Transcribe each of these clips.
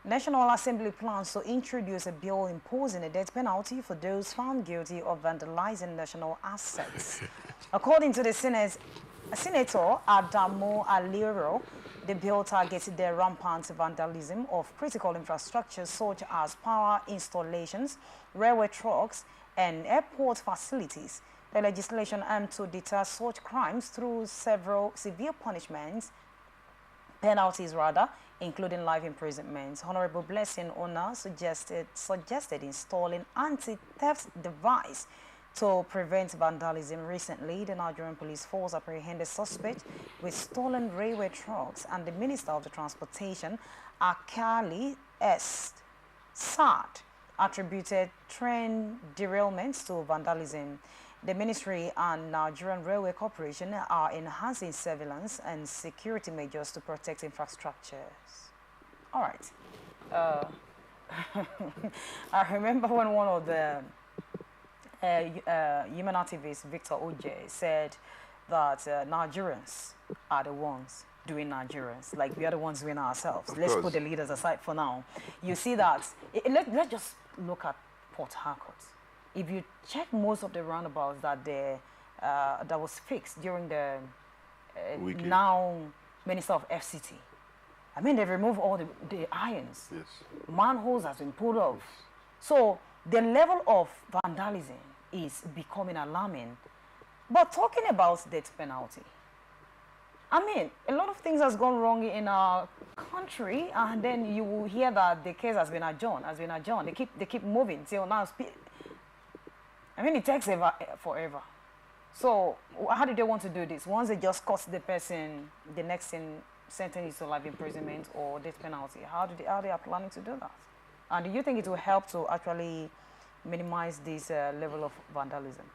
National Assembly plans to introduce a bill imposing a death penalty for those found guilty of vandalizing national assets. According to the Senator Adamu Aliero, the bill targets the rampant vandalism of critical infrastructure such as power installations, railway tracks, and airport facilities. The legislation aims to deter such crimes through several severe penalties, including life imprisonment. Honorable Blessing Ona suggested installing anti-theft device to prevent vandalism. Recently, the Nigerian police force apprehended suspects with stolen railway trucks, and the Minister of the Transportation, Akali S. Sad, attributed train derailments to vandalism. The ministry and Nigerian Railway Corporation are enhancing surveillance and security measures to protect infrastructures. All right. I remember when one of the human activist Victor Oj said that Nigerians are the ones doing Nigerians, like we are the ones doing ourselves. Let's put the leaders aside for now. You see that, let's just look at Port Harcourt. If you check most of the roundabouts that that was fixed during the now Minister of FCT, I mean, they removed all the irons. Yes. Manholes has been pulled off. So the level of vandalism is becoming alarming. But talking about death penalty, I mean, a lot of things has gone wrong in our country, and then you will hear that the case has been adjourned. They keep moving till now. I mean, it takes forever. So how do they want to do this? Once they just caught the person, the next thing sentence is to life imprisonment or death penalty. How they are planning to do that? And do you think it will help to actually minimize this level of vandalism?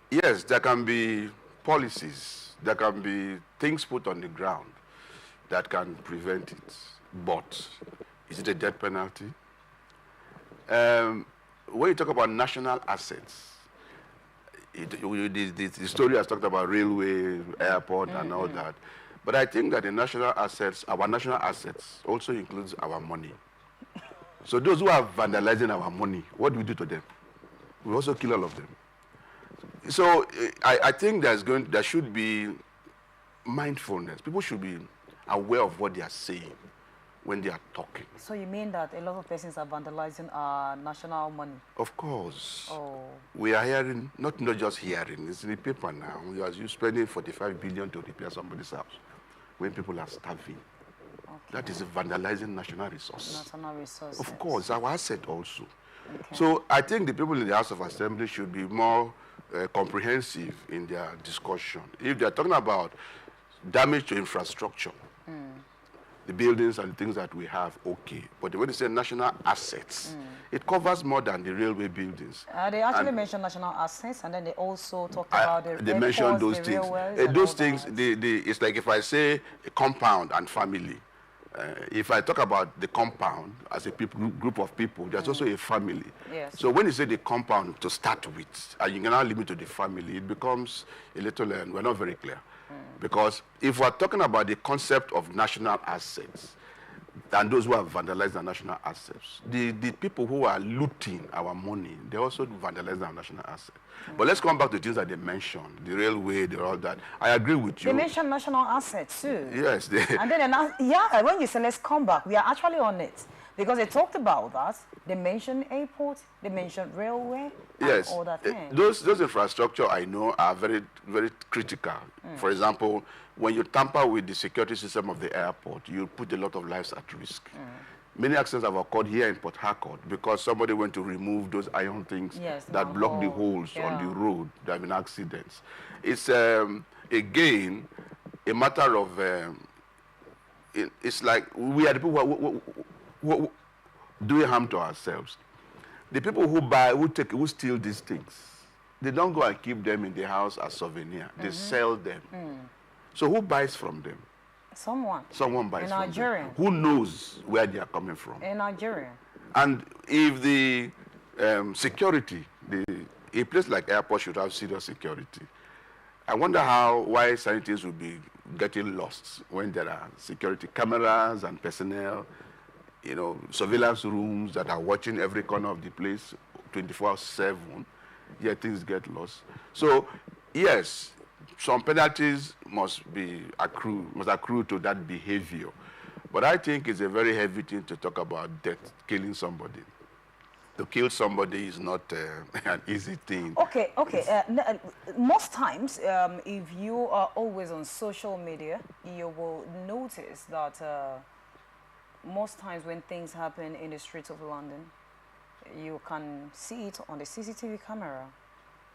Yes, there can be policies, there can be things put on the ground that can prevent it. But is it a death penalty? When you talk about national assets, the story has talked about railway, airport, and all that. But I think that the national assets, our national assets, also includes our money. So those who are vandalizing our money, what do we do to them? We also kill all of them. So I think there should be mindfulness. People should be aware of what they are saying when they are talking. So you mean that a lot of persons are vandalizing our national money? Of course. Oh. We are hearing, not just hearing, it's in the paper now. You're spending 45 billion to repair somebody's house when people are starving. Okay. That is vandalizing national resources. National resources. Of course, our asset also. Okay. So I think the people in the House of Assembly should be more comprehensive in their discussion. If they're talking about damage to infrastructure, the buildings and things that we have, okay. But when they say national assets, it covers more than the railway buildings. They actually mentioned national assets, and then they also talked about the they mentioned those things. Those things, it's like if I say a compound and family. If I talk about the compound as a group of people, there's also a family. Yes. So when you say the compound to start with, and you can now limit to the family, it becomes a little, we're not very clear. Because if we're talking about the concept of national assets, and those who have vandalized our national assets, the people who are looting our money, they also vandalize our national assets. But let's come back to things that they mentioned, the railway, all that. I agree with you. They mentioned national assets too. Yes. And then, when you say let's come back, we are actually on it. Because they talked about that. They mentioned airport, they mentioned railway, and all that thing. Those infrastructure I know are very, very critical. For example, when you tamper with the security system of the airport, you put a lot of lives at risk. Many accidents have occurred here in Port Harcourt because somebody went to remove those iron things that block the holes on the road. There have been accidents. It's, again, a matter of, it's like we are the people who doing harm to ourselves. The people who steal these things, they don't go and keep them in the house as souvenir. They sell them. So who buys from them? Someone. Someone buys in from Nigeria. them. Who knows where they are coming from? In Nigeria. And if the security, a place like airport should have serious security. I wonder why sanities would be getting lost when there are security cameras and personnel, you know, surveillance rooms that are watching every corner of the place 24/7, yet things get lost. So, yes, some penalties must accrue to that behavior. But I think it's a very heavy thing to talk about death, killing somebody. To kill somebody is not an easy thing. Okay. Most times, if you are always on social media, you will notice that most times when things happen in the streets of London, you can see it on the CCTV camera.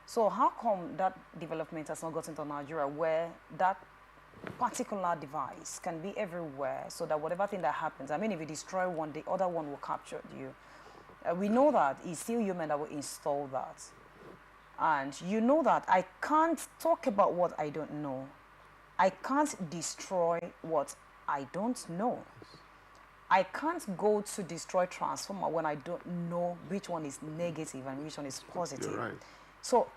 So how come that development has not gotten to Nigeria, where that particular device can be everywhere, so that whatever thing that happens, I mean, if you destroy one, the other one will capture you. We know that it's still human that will install that. And you know that I can't talk about what I don't know. I can't destroy what I don't know. I can't go to destroy transformer when I don't know which one is negative and which one is positive. You're right. So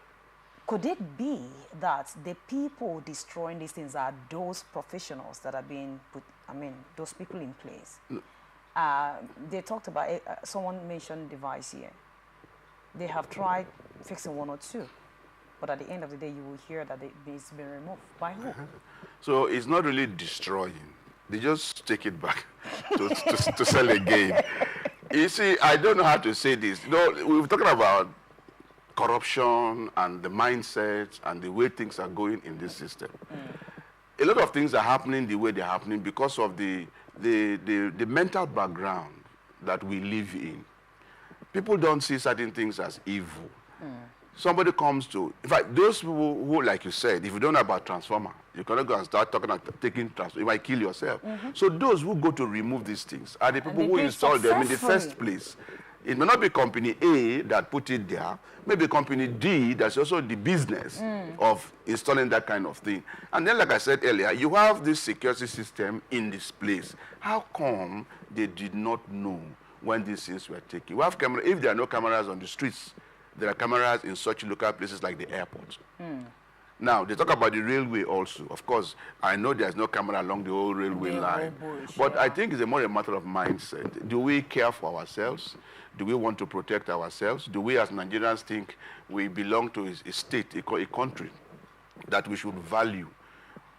could it be that the people destroying these things are those professionals that are being put, I mean, those people in place? No. They talked about it, someone mentioned device here. They have tried fixing one or two, but at the end of the day, you will hear that it's been removed. By who? So it's not really destroying. They just take it back to sell again. You see, I don't know how to say this. You know, we were talking about corruption and the mindset and the way things are going in this system. A lot of things are happening the way they're happening because of the mental background that we live in. People don't see certain things as evil. Somebody comes to, in fact, those people who, like you said, if you don't know about transformer, you cannot go and start talking about taking transformer, you might kill yourself. So those who go to remove these things are the people who install them in the first place. It may not be company A that put it there, maybe company D that's also the business of installing that kind of thing. And then, like I said earlier, you have this security system in this place. How come they did not know when these things were taken? We have cameras. If there are no cameras on the streets, there are cameras in such local places like the airport. Now, they talk about the railway also. Of course, I know there's no camera along the whole railway line. But I think it's more a matter of mindset. Do we care for ourselves? Do we want to protect ourselves? Do we as Nigerians think we belong to a state, a country that we should value?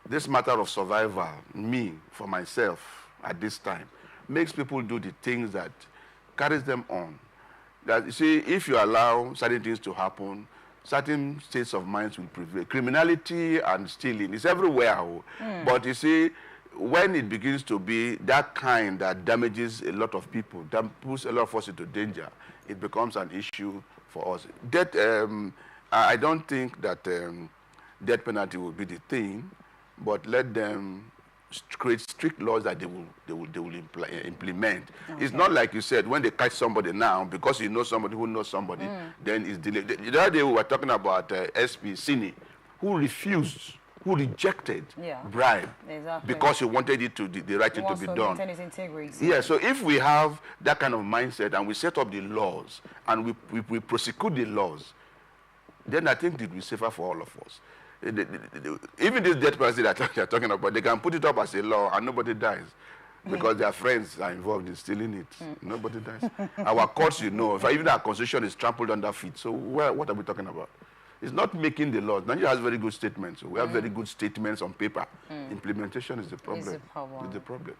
This matter of survival, me, for myself, at this time, makes people do the things that carries them on. That, you see, if you allow certain things to happen, certain states of minds will prevail. Criminality and stealing is everywhere. But you see, when it begins to be that kind that damages a lot of people, that puts a lot of us into danger, it becomes an issue for us. Death, I don't think that death penalty will be the thing, but let them create strict laws that they will implement. It's not like you said, when they catch somebody now, because you know somebody who knows somebody, then it's delayed. The other day we were talking about SP Sini, who refused, who rejected bribe because he wanted it to the right thing to be done. Yeah, so if we have that kind of mindset and we set up the laws and we prosecute the laws, then I think it will be safer for all of us. Even this death penalty that they're talking about, they can put it up as a law and nobody dies because their friends are involved in stealing it. Nobody dies. Our courts, you know, even our constitution is trampled under feet. So what are we talking about? It's not making the laws. Nigeria has very good statements. So we have very good statements on paper. Implementation is the problem. It's the problem.